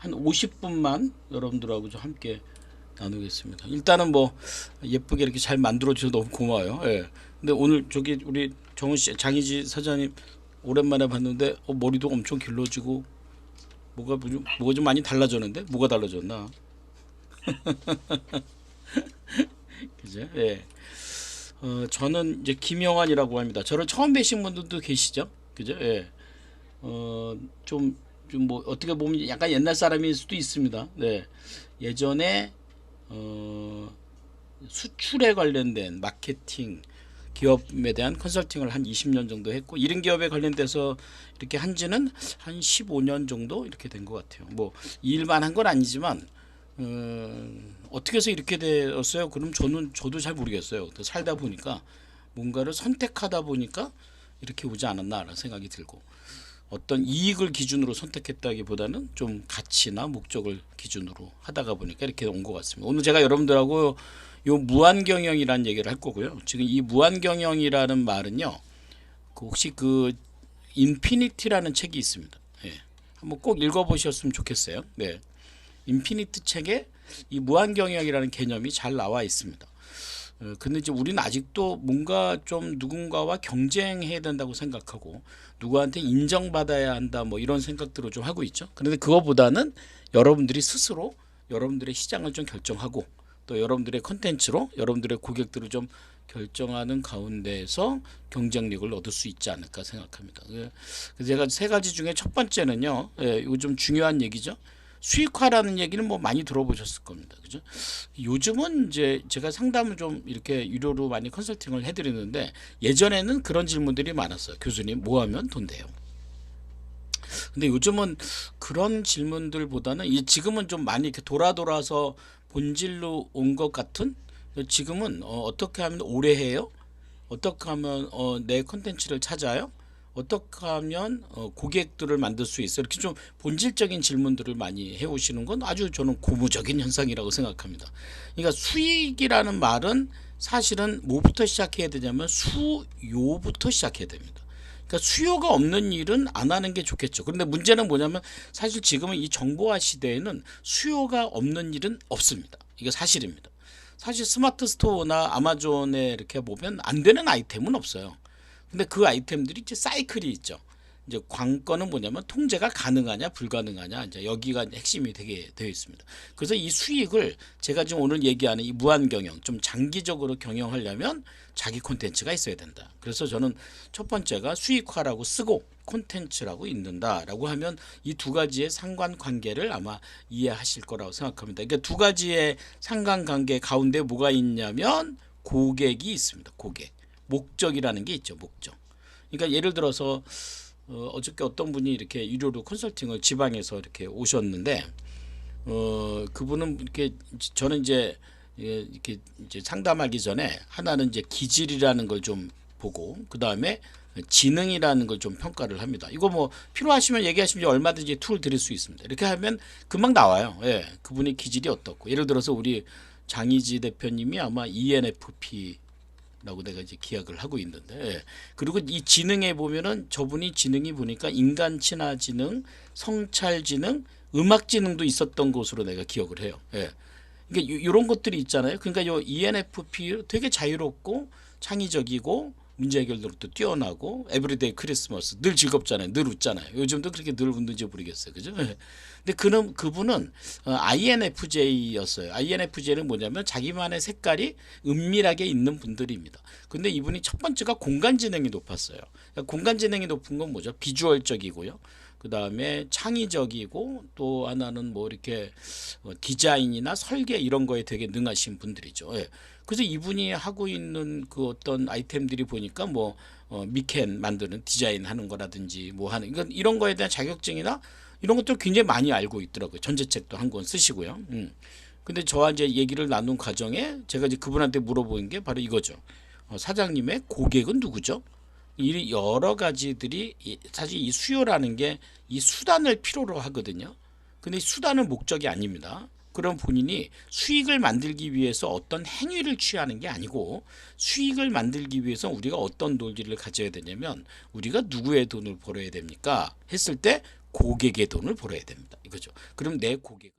한 50분만 여러분들하고 좀 함께 나누겠습니다. 일단은 뭐 예쁘게 이렇게 잘 만들어 주셔서 너무 고마워요. 예. 근데 오늘 저기 우리 정은 씨, 장희지 사장님 오랜만에 봤는데 머리도 엄청 길러지고 뭐가 좀 많이 달라졌는데 뭐가 달라졌나? 그죠? 예. 저는 이제 김영환이라고 합니다. 저를 처음 뵈신 분들도 계시죠? 그죠? 예. 좀 뭐 어떻게 보면 약간 옛날 사람일 수도 있습니다. 네. 예전에 어, 수출에 관련된 마케팅 기업에 대한 컨설팅을 한 20년 정도 했고 이런 기업에 관련돼서 이렇게 한지는 한 15년 정도 이렇게 된 것 같아요. 뭐 일만 한 건 아니지만 어떻게 해서 이렇게 되었어요? 그럼 저도 잘 모르겠어요. 살다 보니까 뭔가를 선택하다 보니까 이렇게 오지 않았나라는 생각이 들고 어떤 이익을 기준으로 선택했다기보다는 좀 가치나 목적을 기준으로 하다가 보니까 이렇게 온 것 같습니다. 오늘 제가 여러분들하고 요 무한경영이라는 얘기를 할 거고요. 지금 이 무한경영이라는 말은요. 혹시 그 인피니티라는 책이 있습니다. 예. 한번 꼭 읽어보셨으면 좋겠어요. 네. 인피니트 책에 이 무한경영이라는 개념이 잘 나와 있습니다. 근데 이제 우리는 아직도 뭔가 좀 누군가와 경쟁해야 된다고 생각하고 누구한테 인정받아야 한다 뭐 이런 생각들을 좀 하고 있죠. 그런데 그거보다는 여러분들이 스스로 여러분들의 시장을 좀 결정하고 또 여러분들의 컨텐츠로 여러분들의 고객들을 좀 결정하는 가운데에서 경쟁력을 얻을 수 있지 않을까 생각합니다. 그래서 제가 세 가지 중에 첫 번째는요, 이거 좀 중요한 얘기죠. 수익화라는 얘기는 뭐 많이 들어보셨을 겁니다. 그죠? 요즘은 이제 제가 상담을 좀 이렇게 유료로 많이 컨설팅을 해드리는데 예전에는 그런 질문들이 많았어요. 교수님, 뭐 하면 돈 돼요? 근데 요즘은 그런 질문들보다는 지금은 좀 많이 이렇게 돌아서 본질로 온 것 같은 지금은 어떻게 하면 오래 해요? 어떻게 하면 내 컨텐츠를 찾아요? 어떻게 하면 고객들을 만들 수 있어? 이렇게 좀 본질적인 질문들을 많이 해오시는 건 아주 저는 고무적인 현상이라고 생각합니다. 그러니까 수익이라는 말은 사실은 뭐부터 시작해야 되냐면 수요부터 시작해야 됩니다. 그러니까 수요가 없는 일은 안 하는 게 좋겠죠. 그런데 문제는 뭐냐면 사실 지금은 이 정보화 시대에는 수요가 없는 일은 없습니다. 이게 사실입니다. 사실 스마트 스토어나 아마존에 이렇게 보면 안 되는 아이템은 없어요. 근데 그 아이템들이 이제 사이클이 있죠. 이제 관건은 뭐냐면 통제가 가능하냐 불가능하냐 이제 여기가 핵심이 되게 되어 있습니다. 그래서 이 수익을 제가 지금 오늘 얘기하는 이 무한 경영 좀 장기적으로 경영하려면 자기 콘텐츠가 있어야 된다. 그래서 저는 첫 번째가 수익화라고 쓰고 콘텐츠라고 읽는다라고 하면 이 두 가지의 상관관계를 아마 이해하실 거라고 생각합니다. 그러니까 두 가지의 상관관계 가운데 뭐가 있냐면 고객이 있습니다. 고객. 목적이라는 게 있죠. 목적. 그러니까 예를 들어서 어저께 어떤 분이 이렇게 유료로 컨설팅을 지방에서 이렇게 오셨는데 그분은 이렇게 저는 이제 이렇게 이제 상담하기 전에 하나는 이제 기질이라는 걸 좀 보고 그 다음에 지능이라는 걸 좀 평가를 합니다. 이거 뭐 필요하시면 얘기하시면 얼마든지 툴 드릴 수 있습니다. 이렇게 하면 금방 나와요. 예, 그분의 기질이 어떻고 예를 들어서 우리 장희지 대표님이 아마 ENFP 라고 내가 이제 기억을 하고 있는데 그리고 이 지능에 보면은 저분이 지능이 보니까 인간 친화 지능, 성찰 지능, 음악 지능도 있었던 것으로 내가 기억을 해요. 예. 그러니까 이런 것들이 있잖아요. 그러니까 요 ENFP 되게 자유롭고 창의적이고 문제 해결력도 뛰어나고 에브리데이 크리스마스 늘 즐겁잖아요. 늘 웃잖아요. 요즘도 그렇게 늘 웃는지 모르겠어요. 그죠? 근데 그분은 INFJ였어요. INFJ는 뭐냐면 자기만의 색깔이 은밀하게 있는 분들입니다. 근데 이분이 첫 번째가 공간 지능이 높았어요. 그러니까 공간 지능이 높은 건 뭐죠? 비주얼적이고요. 그 다음에 창의적이고 또 하나는 뭐 이렇게 디자인이나 설계 이런 거에 되게 능하신 분들이죠. 예. 그래서 이분이 하고 있는 그 어떤 아이템들이 보니까 뭐 미캔 만드는 디자인 하는 거라든지 뭐 하는 이런 거에 대한 자격증이나 이런 것들 굉장히 많이 알고 있더라고요. 전제책도 한 권 쓰시고요. 근데 저와 이제 얘기를 나눈 과정에 제가 이제 그분한테 물어보는 게 바로 이거죠. 사장님의 고객은 누구죠? 이 여러 가지들이 사실 이 수요라는 게 이 수단을 필요로 하거든요. 근데 수단은 목적이 아닙니다. 그럼 본인이 수익을 만들기 위해서 어떤 행위를 취하는 게 아니고 수익을 만들기 위해서 우리가 어떤 논리를 가져야 되냐면 우리가 누구의 돈을 벌어야 됩니까? 했을 때 고객의 돈을 벌어야 됩니다. 이거죠. 그럼 내 고객